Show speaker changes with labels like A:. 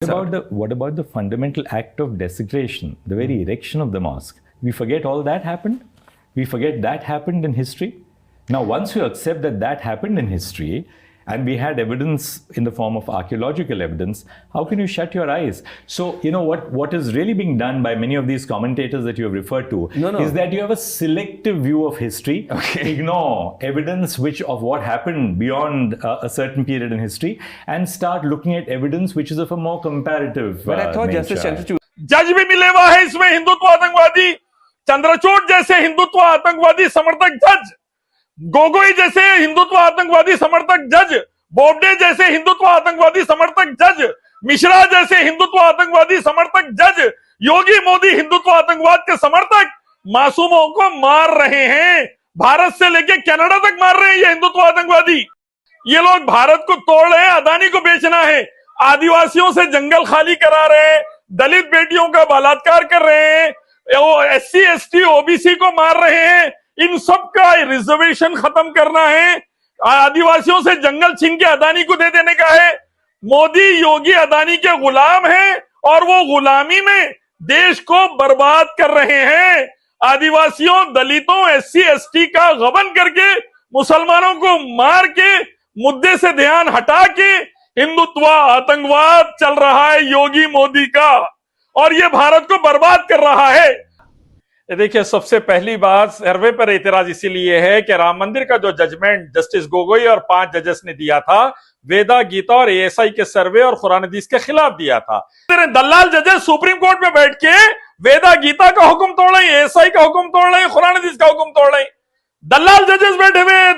A: What about the fundamental act of desecration, the very erection of the mosque? We forget all that happened? We forget that happened in history? Now, once you accept that that happened in history, and we had evidence in the form of archaeological evidence, how can you shut your eyes? So, you know, what is really being done by many of these commentators that you have referred to is that you have a selective view of history, ignore evidence of what happened beyond a certain period in history, and start looking at evidence which is of a more comparative
B: But I thought
A: nature.
B: Justice Chandrachud
C: जज भी मिले हुआ है इसमें हिंदुत्व आतंकवादी, चंद्रचूड़ जैसे हिंदुत्व आतंकवादी समर्थक जज, गोगोई जैसे हिंदुत्व आतंकवादी समर्थक जज, बोबडे जैसे हिंदुत्व आतंकवादी समर्थक जज, मिश्रा जैसे हिंदुत्व आतंकवादी समर्थक जज, योगी मोदी हिंदुत्व आतंकवाद के समर्थक मासूमों को मार रहे हैं, भारत से लेके कनाडा तक मार रहे हैं ये हिंदुत्व आतंकवादी। ये लोग भारत को तोड़ रहे हैं, अदानी को बेचना है, आदिवासियों से जंगल खाली करा रहे हैं, दलित बेटियों का बलात्कार कर रहे हैं, SC ST OBC को मार रहे हैं, इन सब का रिजर्वेशन खत्म करना है, आदिवासियों से जंगल छीन के अदानी को दे देने का है। मोदी योगी अदानी के गुलाम हैं और वो गुलामी में देश को बर्बाद कर रहे हैं। आदिवासियों, दलितों, SC ST का गबन करके, मुसलमानों को मार के, मुद्दे से ध्यान हटा के हिंदुत्व आतंकवाद चल रहा है योगी मोदी का, और ये भारत को बर्बाद कर रहा है। देखिए, सबसे पहली बात, सर्वे पर एतराज इसीलिए है कि राम मंदिर का जो जजमेंट जस्टिस गोगोई और 5 जजेस ने दिया था, वेदा, गीता और ASI के सर्वे और कुरान हदीस के खिलाफ दिया था। दलाल जजेस सुप्रीम कोर्ट में बैठ के वेदा, गीता का हुक्म तोड़ रहे हैं, ASI का हुक्म तोड़ रहे हैं, कुरान हदीस का हुक्म तोड़ रहे हैं। दलाल जजेस बैठे हुए